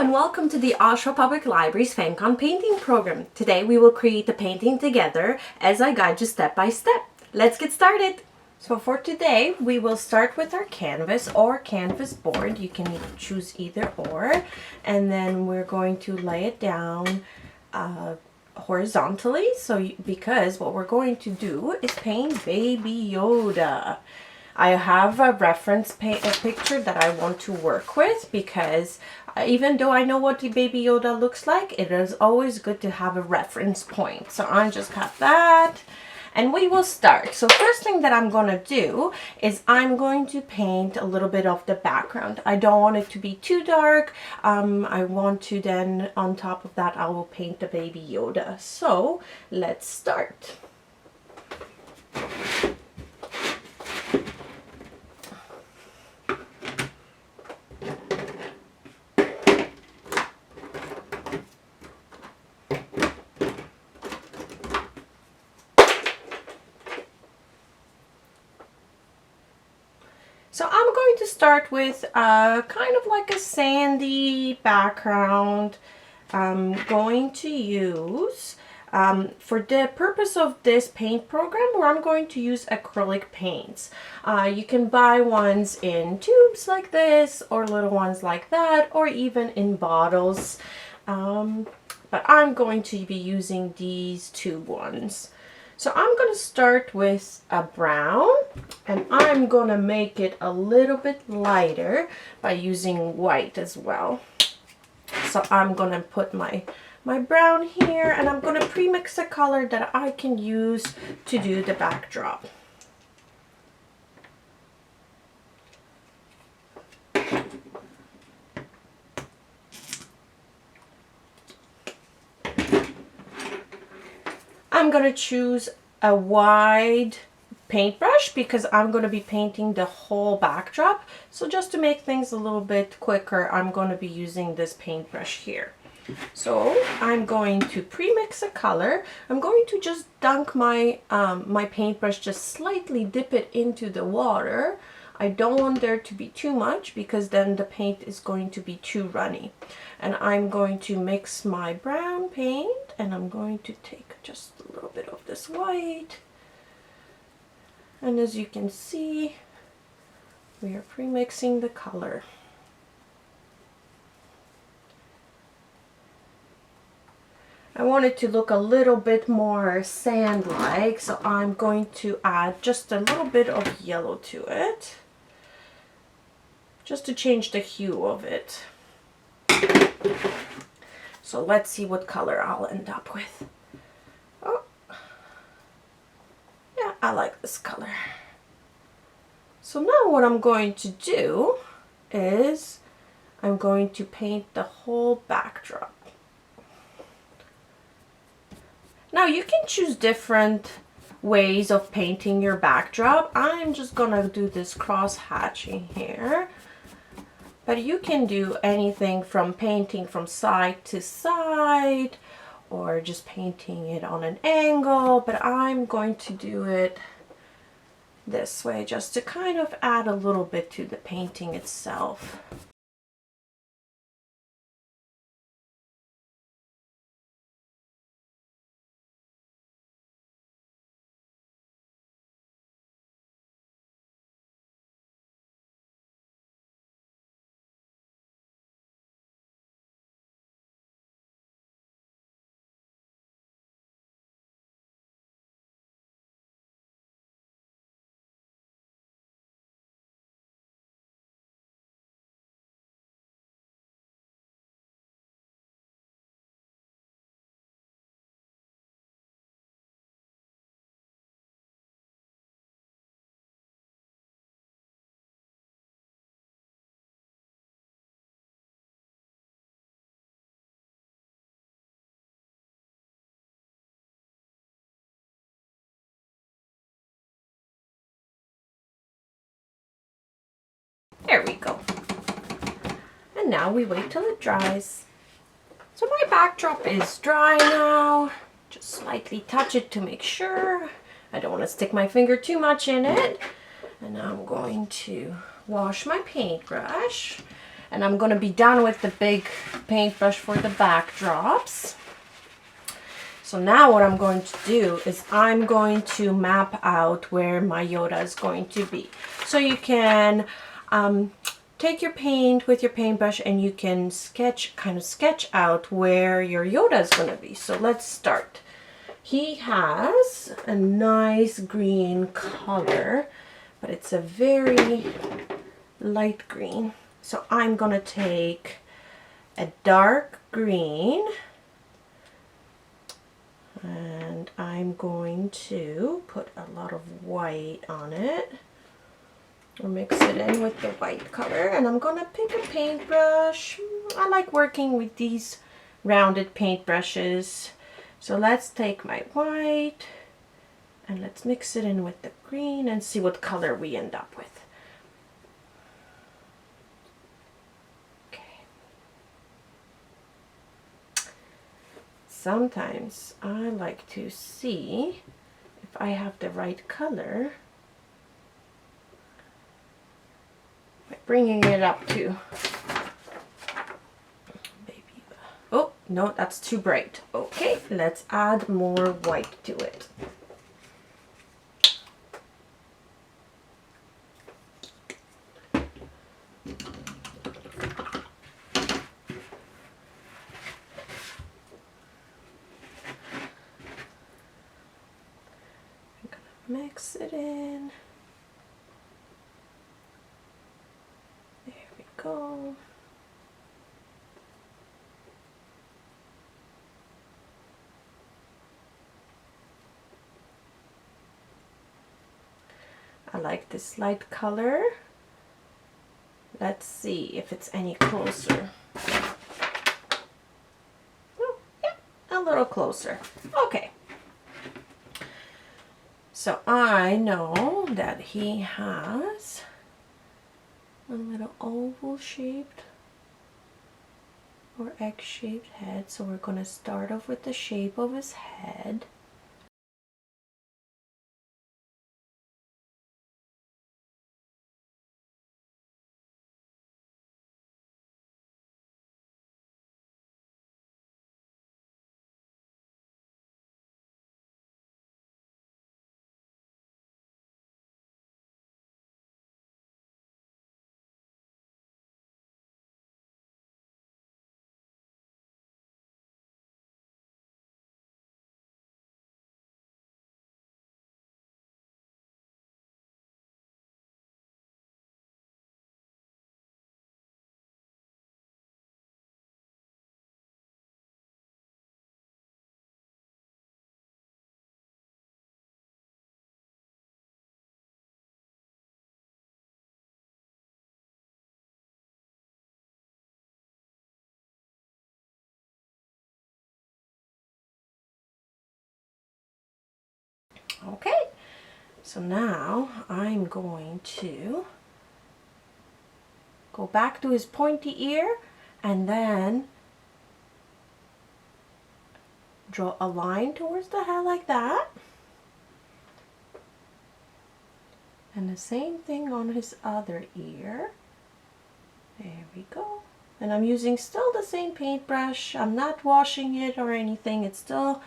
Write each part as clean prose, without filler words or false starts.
and welcome to the Oshawa Public Library's FanCon painting program. Today we will create a painting together as I guide you step by step. Let's get started! So for today we will start with our canvas or canvas board. You can choose either or, and then we're going to lay it down horizontally, because what we're going to do is paint Baby Yoda. I have a reference picture that I want to work with because even though I know what the Baby Yoda looks like, it is always good to have a reference point. So I just got that and we will start. So first thing that I'm going to do is I'm going to paint a little bit of the background. I don't want it to be too dark. I want to then on top of that I will paint the Baby Yoda. So let's start. So I'm going to start with kind of like a sandy background. I'm going to use, for the purpose of this paint program, where I'm going to use acrylic paints. You can buy ones in tubes like this, or little ones like that, or even in bottles. But I'm going to be using these tube ones. So I'm going to start with a brown, and I'm going to make it a little bit lighter by using white as well. So I'm going to put my brown here, and I'm going to pre-mix a color that I can use to do the backdrop. I'm going to choose a wide paintbrush because I'm going to be painting the whole backdrop. So just to make things a little bit quicker, I'm going to be using this paintbrush here. So I'm going to pre-mix a color. I'm going to just dunk my my paintbrush, just slightly dip it into the water. I don't want there to be too much because then the paint is going to be too runny. And I'm going to mix my brown paint, and I'm going to take just a little bit of this white. And as you can see, we are pre-mixing the color. I want it to look a little bit more sand-like, so I'm going to add just a little bit of yellow to it, just to change the hue of it. So let's see what color I'll end up with. Oh, yeah, I like this color. So now what I'm going to do is I'm going to paint the whole backdrop. Now you can choose different ways of painting your backdrop. I'm just gonna do this cross hatching here. But you can do anything from painting from side to side or just painting it on an angle, but I'm going to do it this way just to kind of add a little bit to the painting itself. There we go. And now we wait till it dries. So my backdrop is dry now. Just slightly touch it to make sure. I don't want to stick my finger too much in it. And now I'm going to wash my paintbrush. And I'm gonna be done with the big paintbrush for the backdrops. So now what I'm going to do is I'm going to map out where my Yoda is going to be. So you can take your paint with your paintbrush and you can kind of sketch out where your Yoda is going to be. So let's start. He has a nice green color, but it's a very light green. So I'm going to take a dark green and I'm going to put a lot of white on it. Or mix it in with the white color, and I'm gonna pick a paintbrush. I like working with these rounded paintbrushes. So let's take my white and let's mix it in with the green and see what color we end up with. Okay. Sometimes I like to see if I have the right color. Bringing it up to maybe, oh no, that's too bright. Okay, let's add more white to it. I'm gonna mix it in. There we go. I like this light color. Let's see if it's any closer. Oh, yeah, a little closer. Okay. So I know that he has a little oval shaped or egg shaped head. So we're going to start off with the shape of his head. Okay, so now I'm going to go back to his pointy ear and then draw a line towards the head like that. And the same thing on his other ear. There we go. And I'm using still the same paintbrush. I'm not washing it or anything. It's still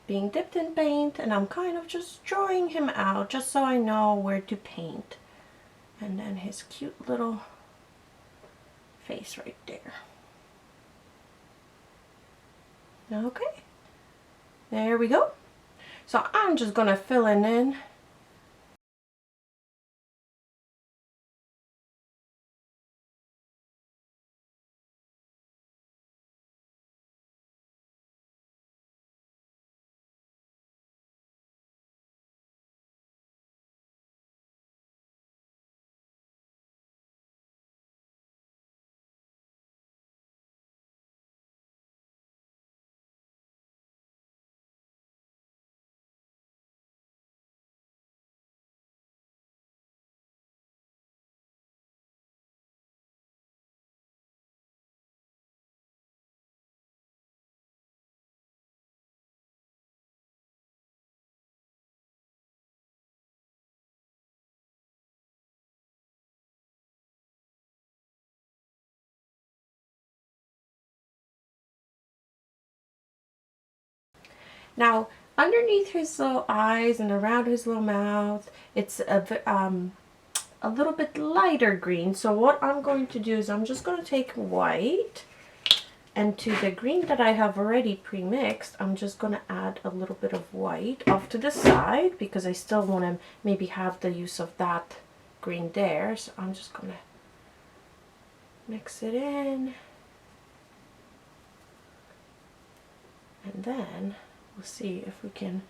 being dipped in paint, and I'm kind of just drawing him out just so I know where to paint. And then his cute little face right there. Okay, there we go. So I'm just gonna fill it in. Now, underneath his little eyes and around his little mouth, it's a little bit lighter green. So what I'm going to do is I'm just going to take white, and to the green that I have already pre-mixed, I'm just going to add a little bit of white off to the side because I still want to maybe have the use of that green there. So I'm just going to mix it in. And then we'll see if we can,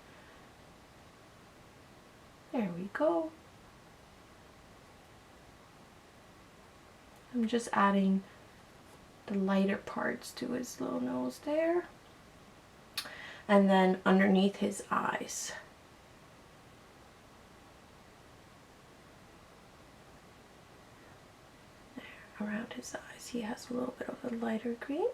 there we go. I'm just adding the lighter parts to his little nose there. And then underneath his eyes. There, around his eyes, he has a little bit of a lighter green.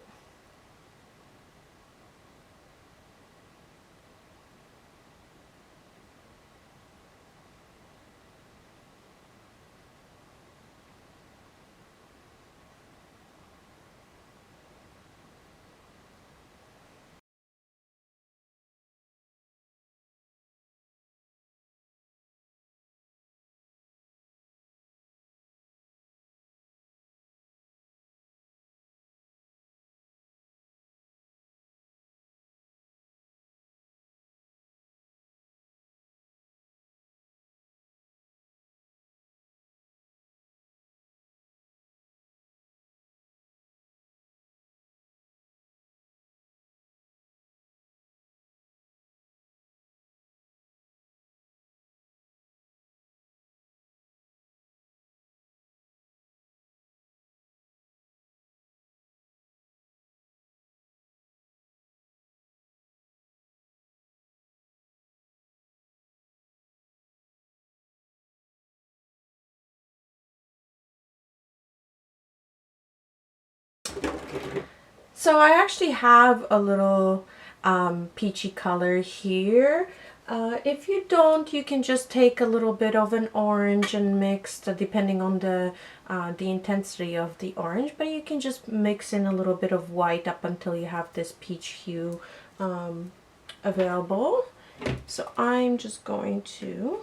So I actually have a little peachy color here. If you don't, you can just take a little bit of an orange and mix, depending on the intensity of the orange. But you can just mix in a little bit of white up until you have this peach hue available. So I'm just going to.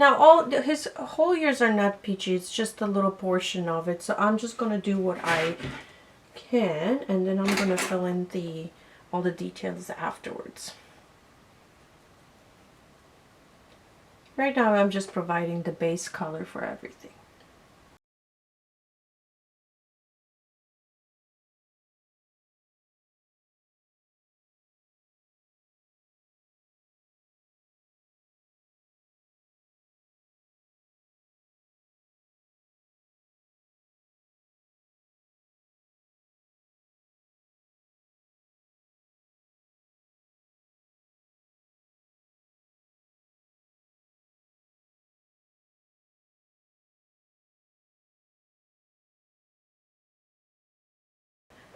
Now his whole ears are not peachy, it's just a little portion of it. So I'm just going to do what I can, and then I'm going to fill in all the details afterwards. Right now I'm just providing the base color for everything.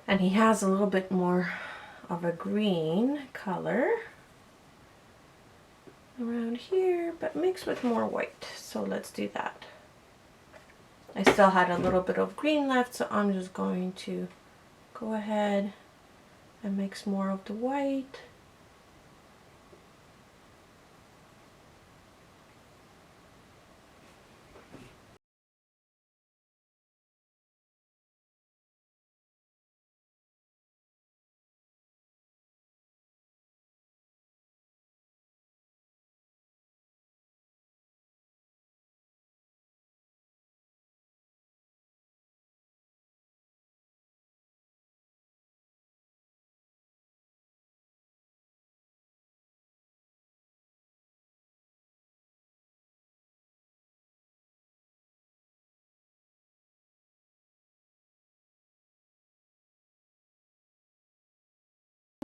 And he has a little bit more of a green color around here, but mixed with more white. So let's do that. I still had a little bit of green left, so I'm just going to go ahead and mix more of the white.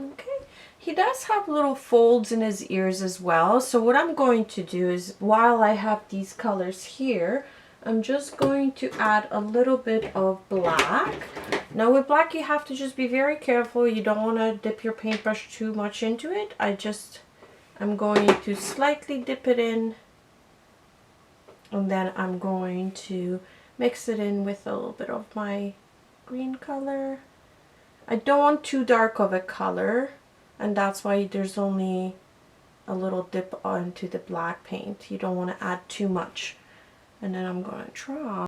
Okay, he does have little folds in his ears as well. So what I'm going to do is, while I have these colors here, I'm just going to add a little bit of black. Now with black, you have to just be very careful. You don't want to dip your paintbrush too much into it. I'm going to slightly dip it in, and then I'm going to mix it in with a little bit of my green color. I don't want too dark of a color, and that's why there's only a little dip onto the black paint. You don't want to add too much. And then I'm going to try.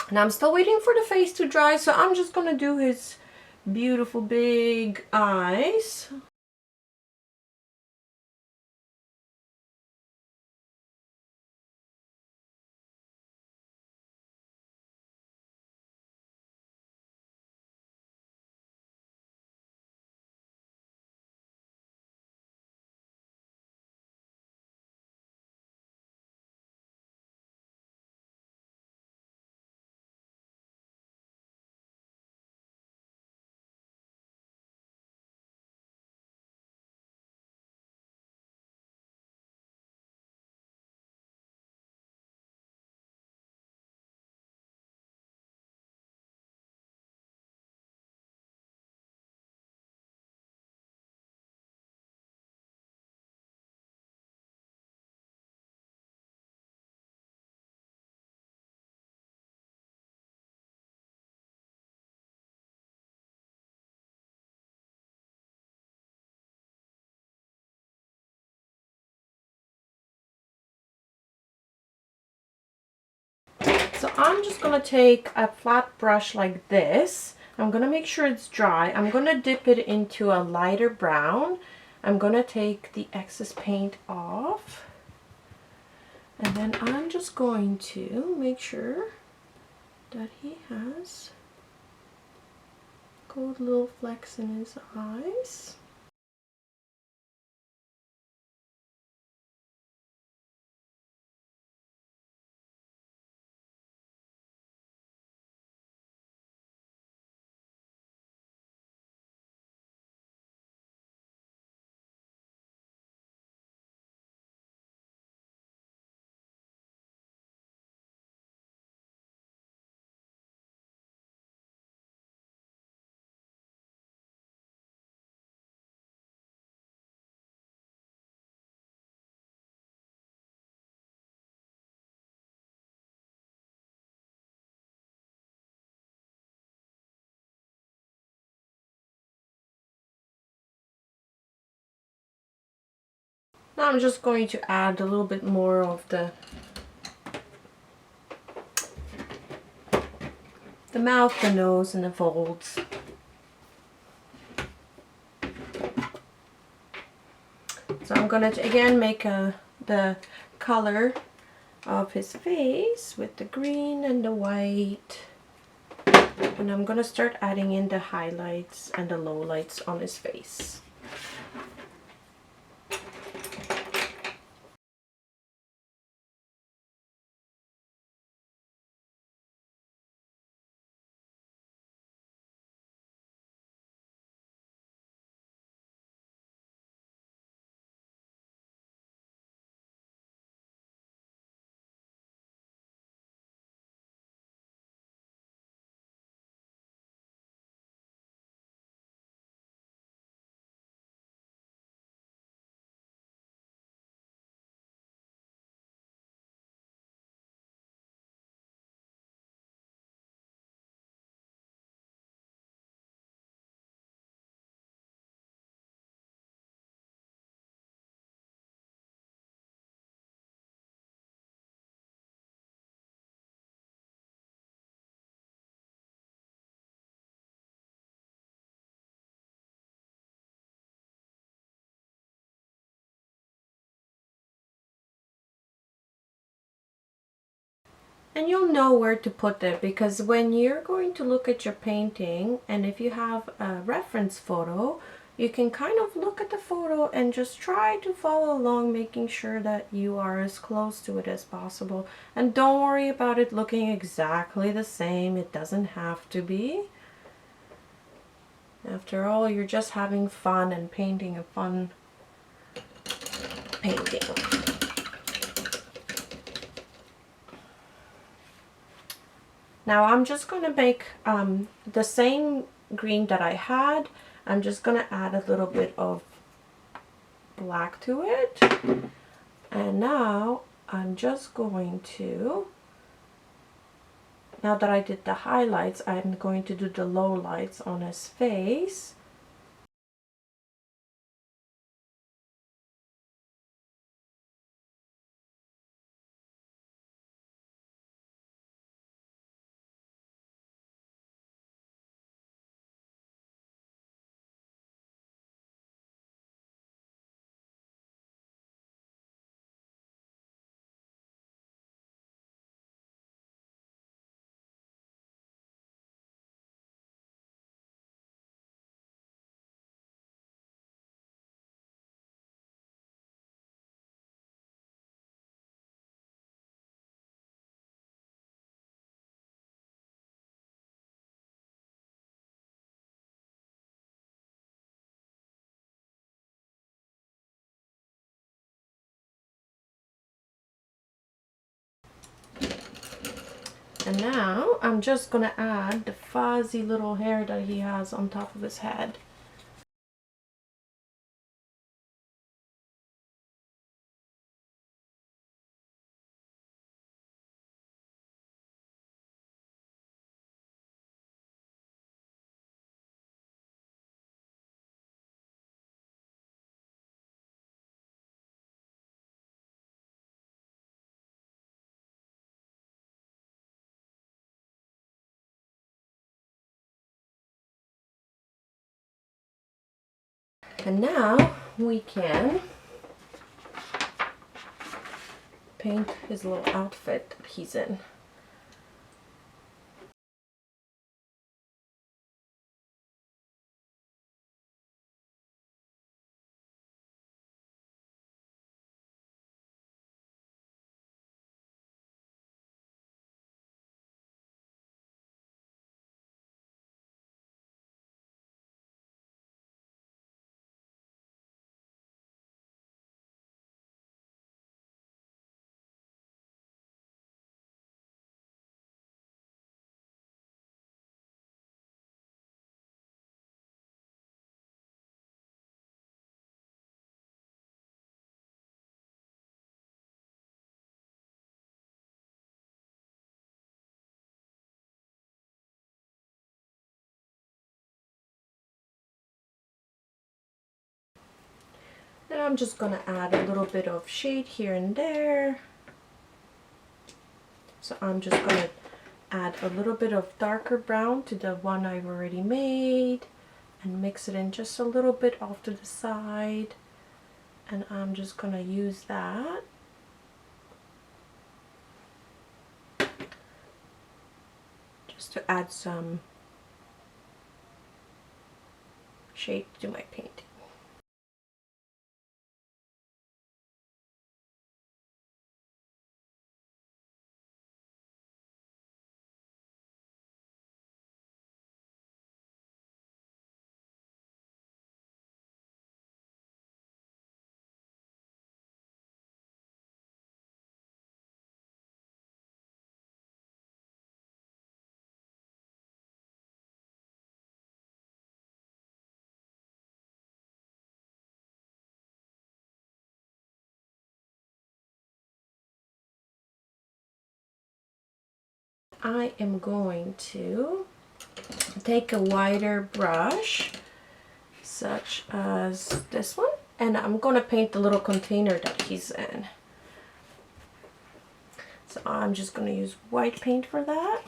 And I'm still waiting for the face to dry, so I'm just gonna do his beautiful big eyes. So I'm just gonna take a flat brush like this. I'm gonna make sure it's dry. I'm gonna dip it into a lighter brown. I'm gonna take the excess paint off. And then I'm just going to make sure that he has gold little flecks in his eyes. Now I'm just going to add a little bit more of the mouth, the nose, and the folds. So I'm gonna again make the color of his face with the green and the white, and I'm gonna start adding in the highlights and the lowlights on his face. And you'll know where to put it, because when you're going to look at your painting, and if you have a reference photo, you can kind of look at the photo and just try to follow along, making sure that you are as close to it as possible. And don't worry about it looking exactly the same. It doesn't have to be. After all, you're just having fun and painting a fun painting. Now I'm just going to make the same green that I had. I'm just going to add a little bit of black to it. And now I'm just going to, now that I did the highlights, I'm going to do the low lights on his face. And now I'm just going to add the fuzzy little hair that he has on top of his head. And now we can paint his little outfit that he's in. Then I'm just going to add a little bit of shade here and there. So I'm just going to add a little bit of darker brown to the one I've already made and mix it in just a little bit off to the side. And I'm just going to use that just to add some shape to my painting. I am going to take a wider brush, such as this one, and I'm going to paint the little container that he's in. So I'm just going to use white paint for that.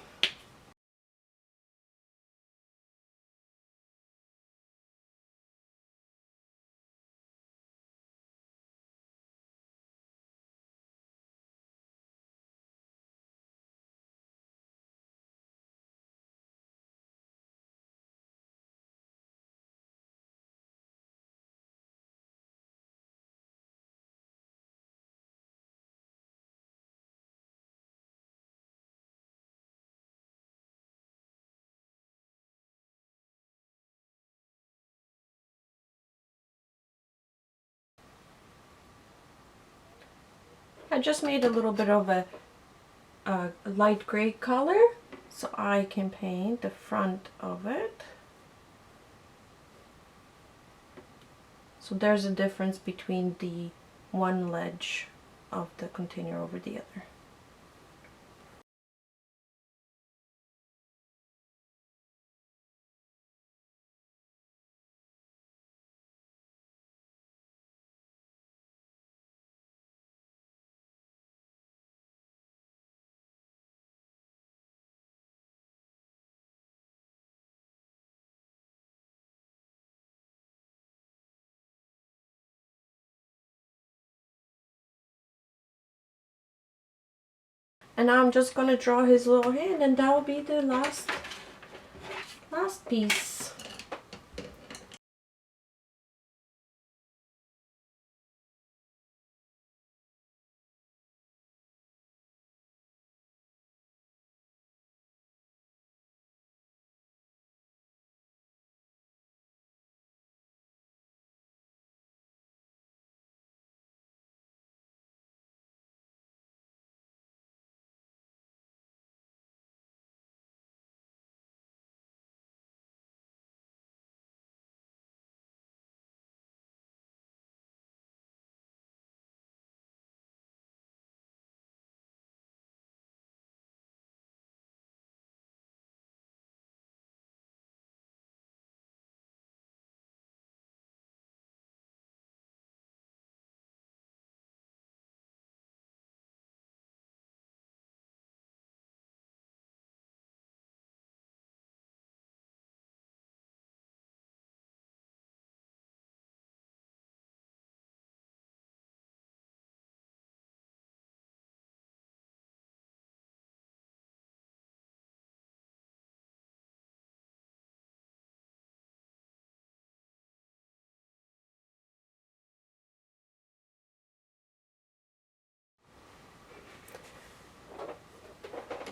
I just made a little bit of a light gray color so I can paint the front of it. So there's a difference between the one ledge of the container over the other. And now I'm just going to draw his little hand, and that will be the last piece.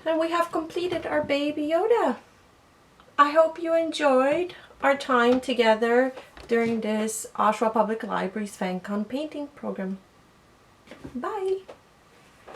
And we have completed our baby Yoda. I hope you enjoyed our time together during this Oshawa Public Library's FanCon painting program. Bye!